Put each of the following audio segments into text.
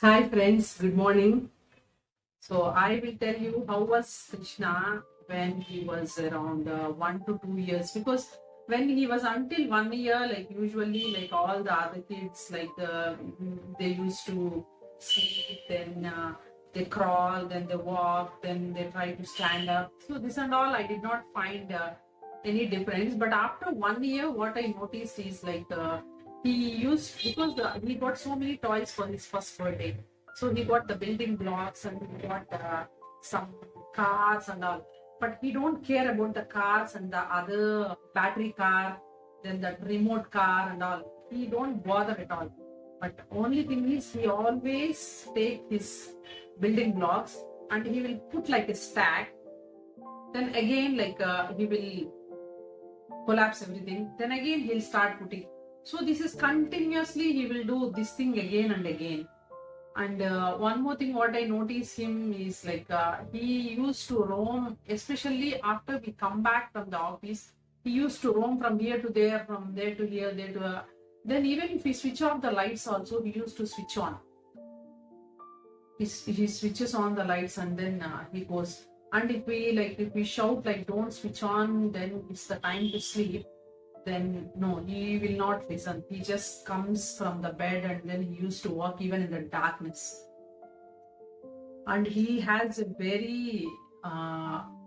Hi friends, good morning. So I will tell you how was Krishna when he was around 1 to 2 years, because when he was until 1 year, like usually like all the other kids, they used to sleep, then they crawl, then they walk, then they try to stand up. So this and all I did not find any difference. But after 1 year, what I noticed is he used, because he got so many toys for his first birthday. So he got the building blocks and he got some cars and all. But he don't care about the cars and the other battery car, then the remote car and all. He don't bother at all. But only thing is he always take his building blocks and he will put like a stack. Then again he will collapse everything. Then again he'll start putting. So this is continuously he will do this thing again and again. And one more thing, what I notice him is he used to roam, especially after we come back from the office. He used to roam from here to there, from there to here, there to. Then even if we switch off the lights, also he used to switch on. He switches on the lights and then he goes. And if we shout like don't switch on, then it's the time to sleep. Then no, he will not listen. He just comes from the bed and then he used to walk even in the darkness. And he has a very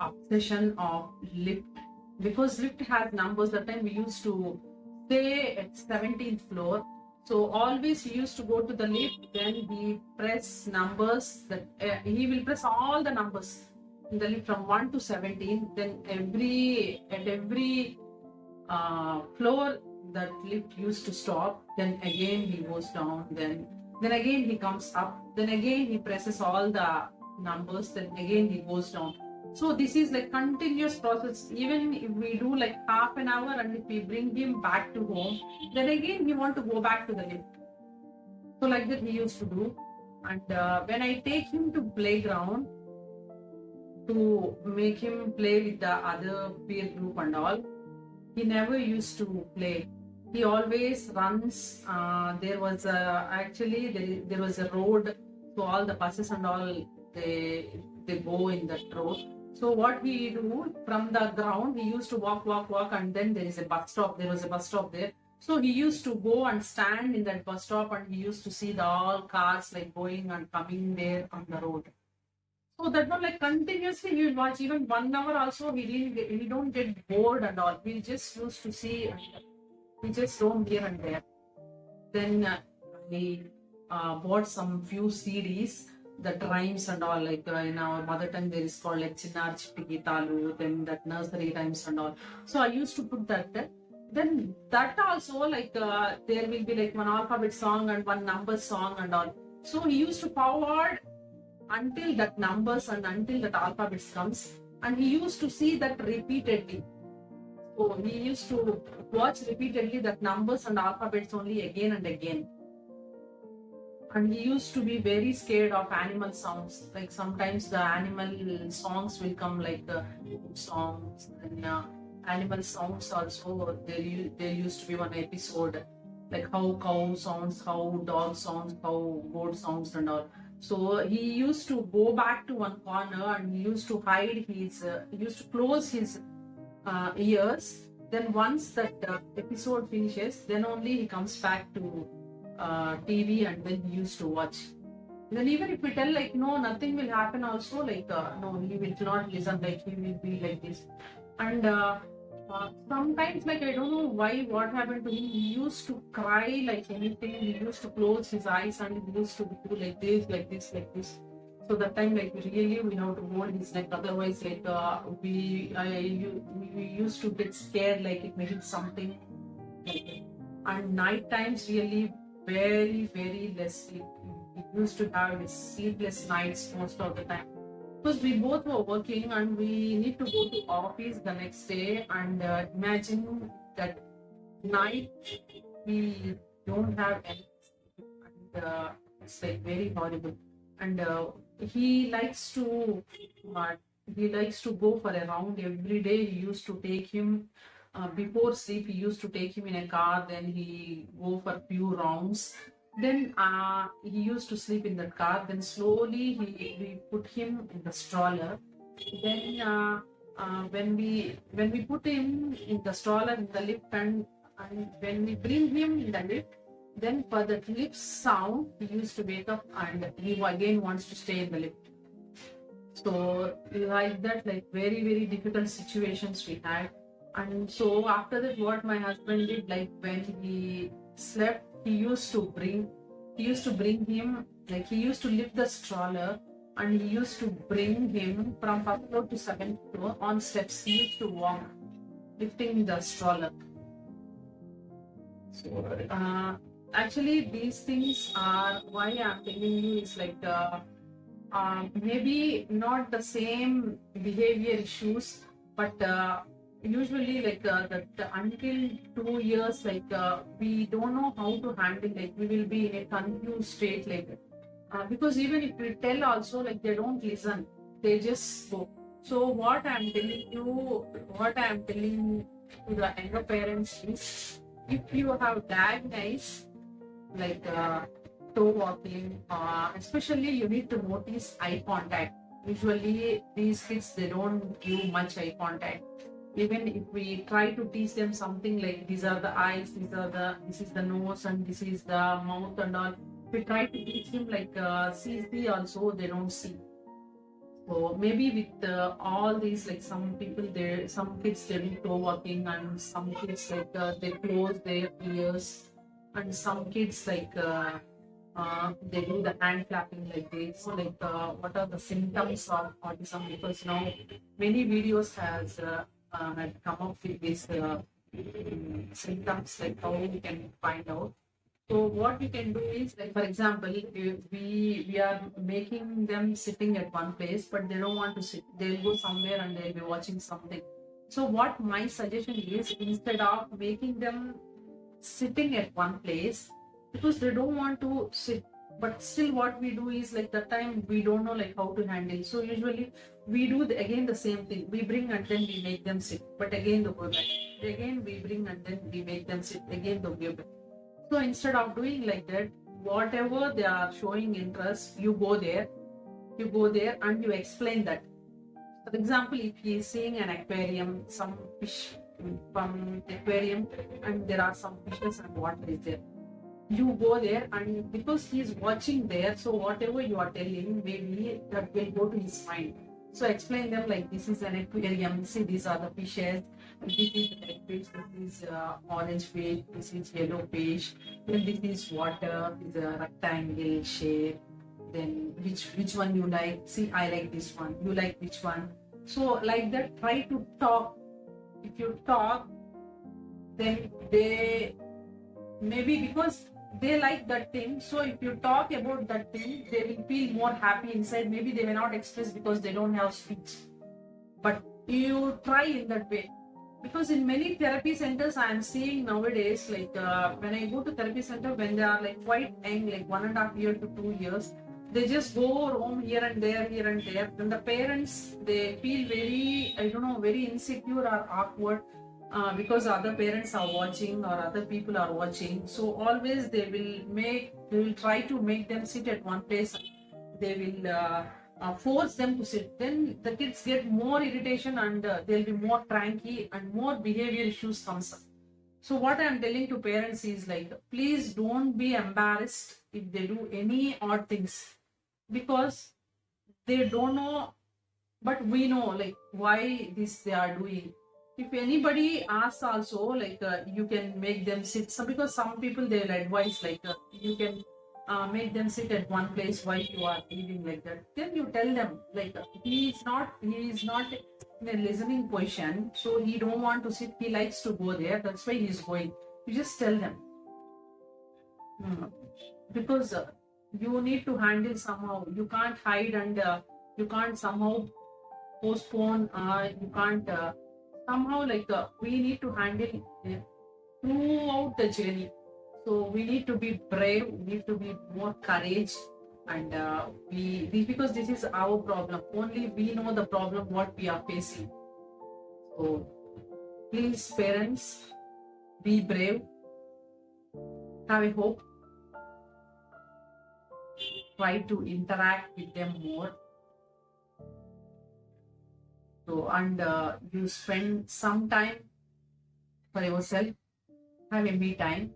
obsession of lift, because lift has numbers. That time we used to stay at 17th floor, so always he used to go to the lift, then he press numbers that he will press all the numbers in the lift from 1 to 17. Then every floor that lift used to stop, then again he goes down, then again he comes up, then again he presses all the numbers, then again he goes down. So this is like continuous process. Even if we do like half an hour and if we bring him back to home, then again he want to go back to the lift. So like that he used to do. And when I take him to playground to make him play with the other peer group and all, he never used to play. He always runs. There was there was a road, so all the buses and all they go in that road. So what he do from the ground, he used to walk, and then there is a bus stop. There was a bus stop there. So he used to go and stand in that bus stop, and he used to see the all cars like going and coming there on the road. So that one like continuously he will watch, even 1 hour also he don't get bored and all. We just used to see and we just roam here and there. Then I bought some few CDs that rhymes and all, in our mother tongue there is called like Chinnar Chitti Talu, then that nursery rhymes and all. So I used to put that there. Then that also there will be like one alphabet song and one number song and all. So he used to forward until that numbers and until that alphabets comes, and he used to see that repeatedly. So he used to watch repeatedly that numbers and alphabets only again and again. And he used to be very scared of animal sounds. Like sometimes the animal songs will come, like the songs and animal sounds also. There used to be one episode like how cow sounds, how dog sounds, how goat sounds and all. So he used to go back to one corner and he used to hide he used to close his ears. Then once that episode finishes, then only he comes back to TV and then he used to watch. Then even if we tell like no, nothing will happen also, no, he will not listen, like he will be like this. And sometimes like I don't know why, what happened to him, he used to cry like anything. He used to close his eyes and he used to do like this, like this, like this. So that time like really we have to hold his neck, otherwise we used to get scared like it may hit something like that. And night times really very less sleep. We used to have sleepless nights most of the time, because we both were working and we need to go to office the next day. And imagine that night we don't have any sleep, and it's like very horrible. And uh, he likes to go for a round every day. He used to take him before sleep. He used to take him in a car, then he go for few rounds. Then he used to sleep in the car. Then slowly we put him in the stroller. Then when we put him in the stroller in the lift, and when we bring him in the lift, then for the lift sound he used to wake up and he again wants to stay in the lift. So like that, like very very difficult situations we had. And so after that, what my husband did, like when he slept, he used to bring him, like he used to lift the stroller and he used to bring him from first floor to second floor on steps. He used to walk lifting the stroller. So actually these things are why I'm telling you is like maybe not the same behavior issues, but usually like that until 2 years, like we don't know how to handle, like we will be in a confused state, like because even if we tell also, like they don't listen, they just go. So what I'm telling to the younger parents is, if you have diagnosed like toe walking, especially you need to notice eye contact. Usually these kids, they don't give much eye contact. Even if we try to teach them something like these are the eyes, this is the nose and this is the mouth and all, we try to teach him like see also, they don't see. So maybe with all these, like some kids they do toe walking, and some kids like they close their ears, and some kids like they do the hand clapping like this. So like what are the symptoms of autism? Because now many videos had come up with these symptoms, like how we can find out. So what we can do is, like for example, if we are making them sitting at one place, but they don't want to sit. They'll go somewhere and they'll be watching something. So what my suggestion is, instead of making them sitting at one place, because they don't want to sit, but still what we do is, like that time we don't know like how to handle. So usually we do again the same thing. We bring and then we make them sit, but again they go back. Again we bring and then we make them sit. Again they go back. So instead of doing like that, whatever they are showing interest, you go there and you explain that. For example, if he is seeing an aquarium, some fish from aquarium, and there are some fishes and water is there, you go there, and because he is watching there, so whatever you are telling, maybe that will go to his mind. So explain them like this is an aquarium, see these are the fishes, this is the red fish, this is orange fish, this is yellow fish, then this is water, this is a rectangle shape, then which one you like, see I like this one, you like which one. So like that, try to talk. If you talk, then they maybe because they like that thing, so if you talk about that thing, they will feel more happy inside. Maybe they may not express because they don't have speech, but you try in that way. Because in many therapy centers I am seeing nowadays, like when I go to therapy center, when they are like quite young, like 1.5 years to 2 years, they just go roam here and there. Then the parents, they feel very, I don't know, very insecure or awkward because other parents are watching or other people are watching. So always they will try to make them sit at one place. They will force them to sit. Then the kids get more irritation, and they'll be more cranky and more behavior issues comes up. So what I'm telling to parents is like, please don't be embarrassed if they do any odd things, because they don't know, but we know like why this they are doing. If anybody asks also, like you can make them sit. So because some people they will advise like you can make them sit at one place while you are eating like that. Then you tell them like he is not in a listening position, so he don't want to sit. He likes to go there. That's why he is going. You just tell them. Because you need to handle somehow. You can't hide, and you can't somehow postpone. You can't somehow like we need to handle throughout the journey. So we need to be brave. We need to be more courage, and because this is our problem. Only we know the problem what we are facing. So please, parents, be brave. Have a hope. try to interact with them more. So, and you spend some time for yourself, have a me time,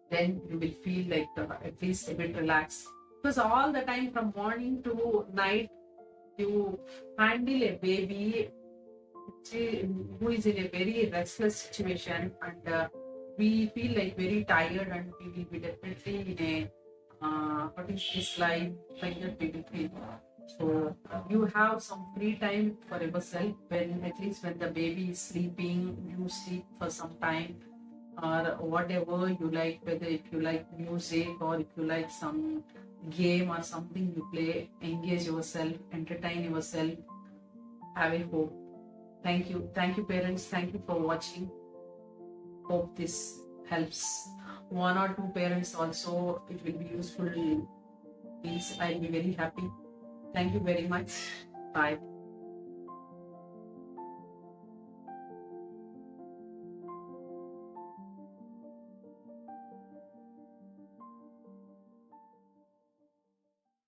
then you will feel like at least a bit relaxed. Because all the time from morning to night, you handle a baby who is in a very restless situation, and we feel like very tired, and we will be definitely in a what is this life, like that we will feel. So you have some free time for yourself, when at least when the baby is sleeping, you sleep for some time, or whatever you like, whether if you like music or if you like some game or something you play, engage yourself, entertain yourself, have a hope. Thank you parents, thank you for watching. Hope this helps one or two parents also. It will be useful. Please, I'll be very happy. Thank you very much. Bye.